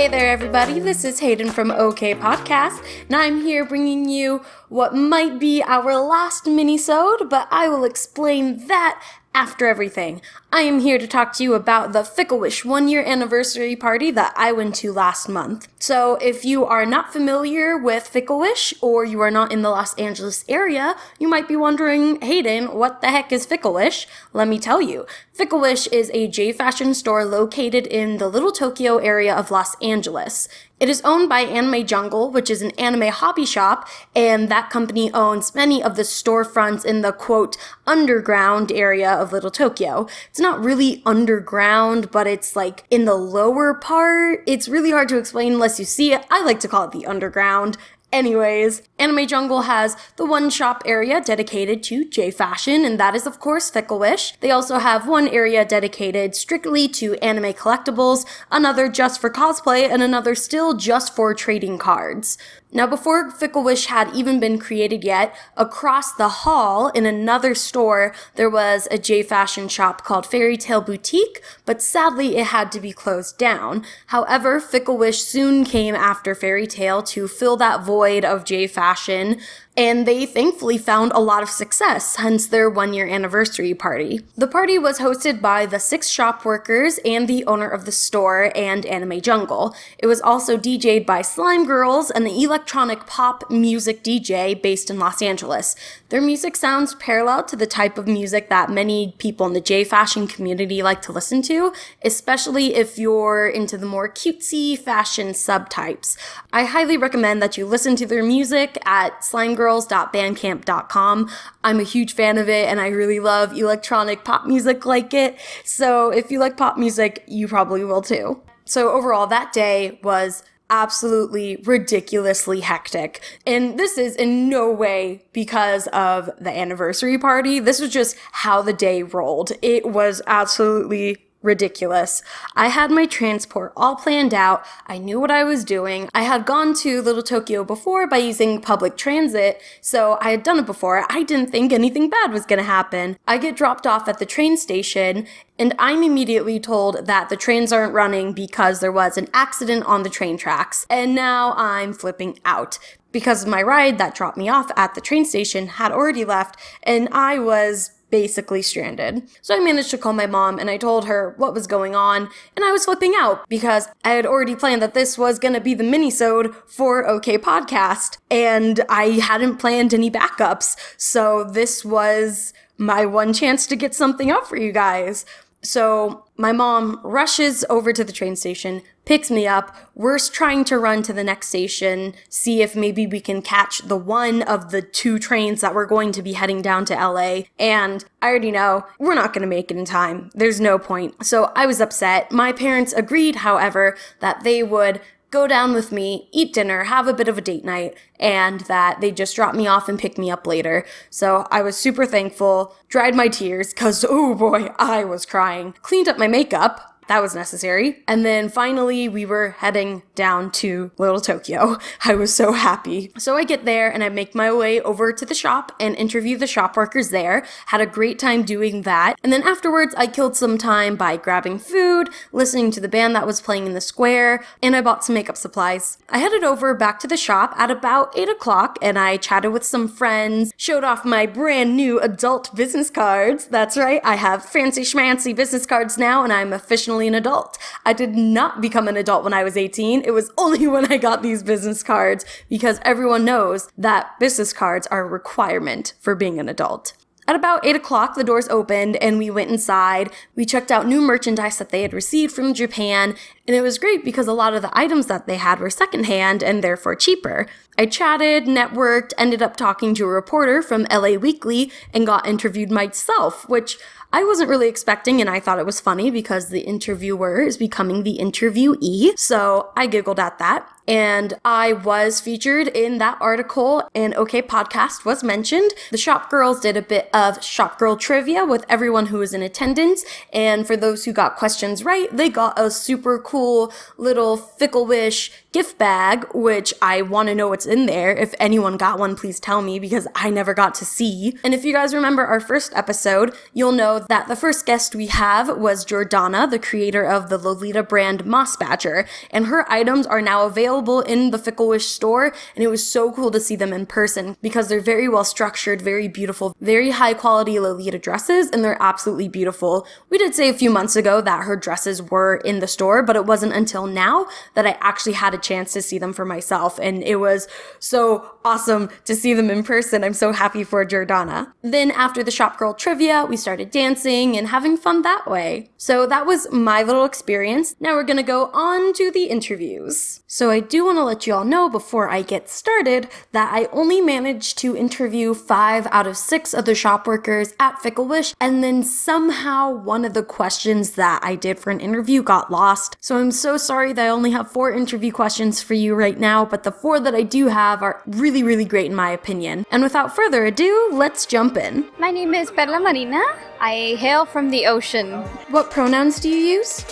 Hey there, everybody. This is Hayden from O-kei Podcast, and I'm here bringing you what might be our last minisode, but I will explain that after everything. I am here to talk to you about the Fickle Wish 1-year anniversary party that I went to last month. So if you are not familiar with Fickle Wish, or you are not in the Los Angeles area, you might be wondering, Hayden, what the heck is Fickle Wish? Let me tell you. Fickle Wish is a J-fashion store located in the Little Tokyo area of Los Angeles. It is owned by Anime Jungle, which is an anime hobby shop, and that company owns many of the storefronts in the, quote, underground area of Little Tokyo. It's not really underground, but it's like in the lower part. It's really hard to explain unless you see it. I like to call it the underground. Anyways, Anime Jungle has the one shop area dedicated to J-fashion, and that is of course Fickle Wish. They also have one area dedicated strictly to anime collectibles, another just for cosplay, and another still just for trading cards. Now, before Fickle Wish had even been created yet, across the hall in another store, there was a J-fashion shop called Fairy Tale Boutique, but sadly it had to be closed down. However, Fickle Wish soon came after Fairy Tale to fill that void of J-fashion, and they thankfully found a lot of success, hence their 1-year anniversary party. The party was hosted by the 6 shop workers and the owner of the store and Anime Jungle. It was also DJ'd by Slime Girls, an electronic pop music DJ based in Los Angeles. Their music sounds parallel to the type of music that many people in the J-fashion community like to listen to, especially if you're into the more cutesy fashion subtypes. I highly recommend that you listen to their music at slimegirls.bandcamp.com. I'm a huge fan of it, and I really love electronic pop music like it, so if you like pop music, you probably will too. So overall, that day was absolutely ridiculously hectic. And this is in no way because of the anniversary party. This was just how the day rolled. It was absolutely ridiculous. I had my transport all planned out. I knew what I was doing. I had gone to Little Tokyo before by using public transit, so I had done it before. I didn't think anything bad was gonna happen. I get dropped off at the train station, and I'm immediately told that the trains aren't running because there was an accident on the train tracks. And now I'm flipping out because my ride that dropped me off at the train station had already left, and I was basically stranded. So I managed to call my mom and I told her what was going on, and I was flipping out because I had already planned that this was gonna be the minisode for O-kei Podcast, and I hadn't planned any backups, so this was my one chance to get something up for you guys. So my mom rushes over to the train station, picks me up. We're trying to run to the next station, see if maybe we can catch the one of the 2 trains that we're going to be heading down to LA. And I already know we're not going to make it in time. There's no point. So I was upset. My parents agreed, however, that they would go down with me, eat dinner, have a bit of a date night, and that they just drop me off and pick me up later. So I was super thankful, dried my tears, cause oh boy, I was crying, cleaned up my makeup. That was necessary. And then finally, we were heading down to Little Tokyo. I was so happy. So I get there and I make my way over to the shop and interview the shop workers there. Had a great time doing that. And then afterwards, I killed some time by grabbing food, listening to the band that was playing in the square, and I bought some makeup supplies. I headed over back to the shop at about 8 o'clock and I chatted with some friends, showed off my brand new adult business cards. That's right, I have fancy schmancy business cards now and I'm officially an adult. I did not become an adult when I was 18. It was only when I got these business cards because everyone knows that business cards are a requirement for being an adult. At about 8 o'clock, the doors opened and we went inside. We checked out new merchandise that they had received from Japan, and it was great because a lot of the items that they had were secondhand and therefore cheaper. I chatted, networked, ended up talking to a reporter from LA Weekly, and got interviewed myself, which I wasn't really expecting, and I thought it was funny because the interviewer is becoming the interviewee, so I giggled at that. And I was featured in that article, and O-kei Podcast was mentioned. The shop girls did a bit of shop girl trivia with everyone who was in attendance, and for those who got questions right, they got a super cool little Fickle Wish gift bag, which I want to know what's in there. If anyone got one, please tell me because I never got to see. And if you guys remember our first episode, you'll know that the first guest we have was Jordana, the creator of the Lolita brand Moss Badger, and her items are now available in the Fickle Wish store, and it was so cool to see them in person because they're very well structured, very beautiful, very high quality Lolita dresses, and they're absolutely beautiful. We did say a few months ago that her dresses were in the store, but it wasn't until now that I actually had a chance to see them for myself, and it was so awesome to see them in person. I'm so happy for Jordana. Then after the Shop Girl trivia, we started dancing and having fun that way. So that was my little experience. Now we're gonna go on to the interviews. So I do want to let you all know before I get started that I only managed to interview 5 out of 6 of the shop workers at Fickle Wish, and then somehow one of the questions that I did for an interview got lost. So I'm so sorry that I only have 4 interview questions for you right now, but the 4 that I do have are really, really great in my opinion. And without further ado, let's jump in. My name is Perla Marina. I hail from the ocean. What pronouns do you use?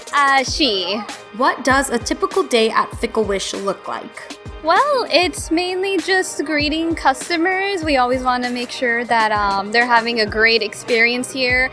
She. What does a typical day at Fickle Wish look like? Well, it's mainly just greeting customers. We always want to make sure that they're having a great experience here.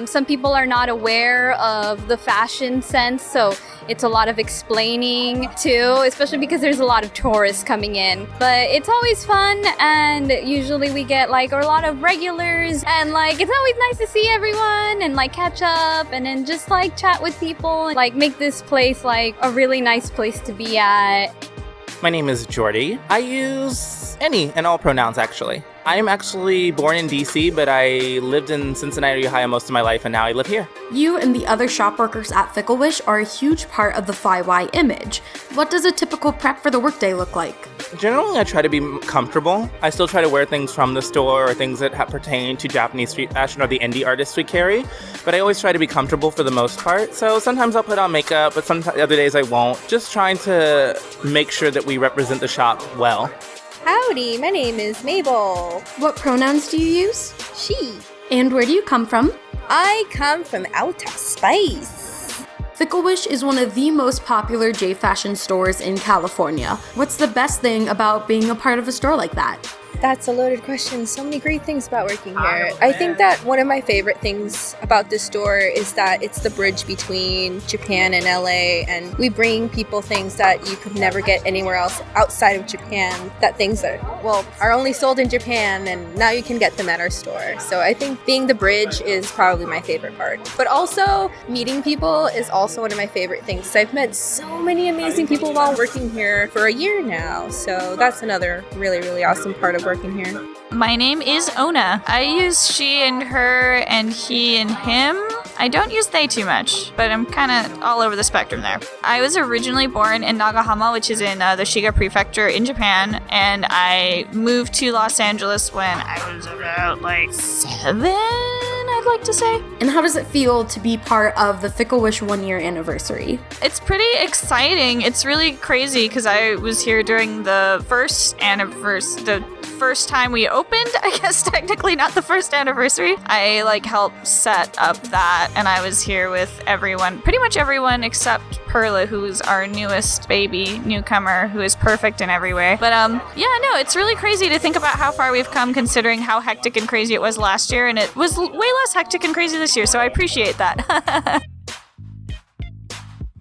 Some people are not aware of the fashion sense, so it's a lot of explaining too, especially because there's a lot of tourists coming in. But it's always fun, and usually we get like a lot of regulars, and like it's always nice to see everyone and like catch up and then just like chat with people and like make this place like a really nice place to be at. My name is Jordy. I use any and all pronouns, actually. I am actually born in DC, but I lived in Cincinnati, Ohio most of my life, and now I live here. You and the other shop workers at Fickle Wish are a huge part of the FlyY image. What does a typical prep for the workday look like? Generally, I try to be comfortable. I still try to wear things from the store or things that pertain to Japanese street fashion or the indie artists we carry, but I always try to be comfortable for the most part. So sometimes I'll put on makeup, but sometimes other days I won't. Just trying to make sure that we represent the shop well. Howdy, my name is Mabel. What pronouns do you use? She. And where do you come from? I come from outer space. Fickle Wish is one of the most popular J-fashion stores in California. What's the best thing about being a part of a store like that? That's a loaded question. So many great things about working here. I think that one of my favorite things about this store is that it's the bridge between Japan and LA, and we bring people things that you could never get anywhere else outside of Japan, that things that, well, are only sold in Japan, and now you can get them at our store. So I think being the bridge is probably my favorite part. But also, meeting people is also one of my favorite things. I've met so many amazing people while working here for a year now. So that's another really, really awesome part of working here. My name is Ona. I use she and her and he and him. I don't use they too much, but I'm kind of all over the spectrum there. I was originally born in Nagahama, which is in the Shiga Prefecture in Japan, and I moved to Los Angeles when I was about like 7, I'd like to say. And how does it feel to be part of the Fickle Wish 1-year anniversary? It's pretty exciting. It's really crazy because I was here during the first time we opened, I guess technically not the first anniversary. I helped set up that, and I was here with everyone, pretty much everyone except Perla, who's our newest baby newcomer, who is perfect in every way. But it's really crazy to think about how far we've come considering how hectic and crazy it was last year, and it was way less hectic and crazy this year, so I appreciate that.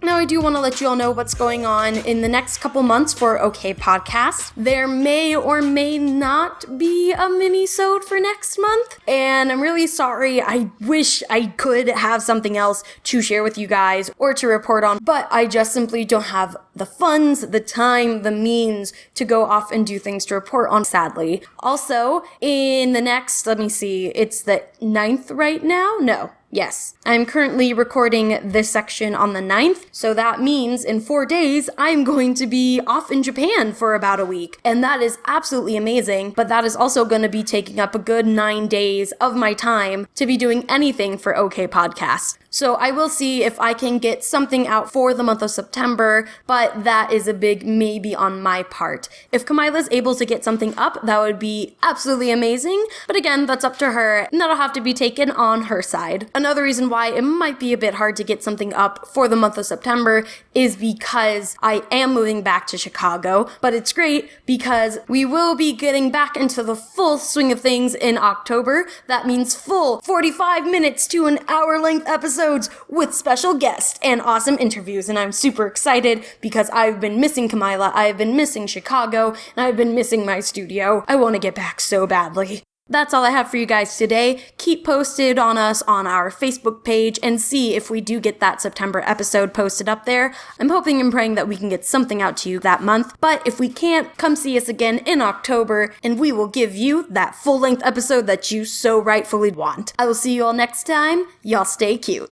Now, I do want to let you all know what's going on in the next couple months for O-kei podcast. There may or may not be a Minisode for next month, and I'm really sorry. I wish I could have something else to share with you guys or to report on, but I just simply don't have the funds, the time, the means to go off and do things to report on, sadly. Also, in the next, it's the 9th right now? No. Yes, I'm currently recording this section on the 9th, so that means in 4 days, I'm going to be off in Japan for about a week, and that is absolutely amazing, but that is also going to be taking up a good 9 days of my time to be doing anything for O-kei podcast. So I will see if I can get something out for the month of September, but that is a big maybe on my part. If Kamila's able to get something up, that would be absolutely amazing. But again, that's up to her, and that'll have to be taken on her side. Another reason why it might be a bit hard to get something up for the month of September is because I am moving back to Chicago, but it's great because we will be getting back into the full swing of things in October. That means full 45 minutes to an hour length episodes with special guests and awesome interviews, and I'm super excited because I've been missing Kamila, I've been missing Chicago, and I've been missing my studio. I want to get back so badly. That's all I have for you guys today. Keep posted on us on our Facebook page and see if we do get that September episode posted up there. I'm hoping and praying that we can get something out to you that month, but if we can't, come see us again in October and we will give you that full-length episode that you so rightfully want. I will see you all next time. Y'all stay cute.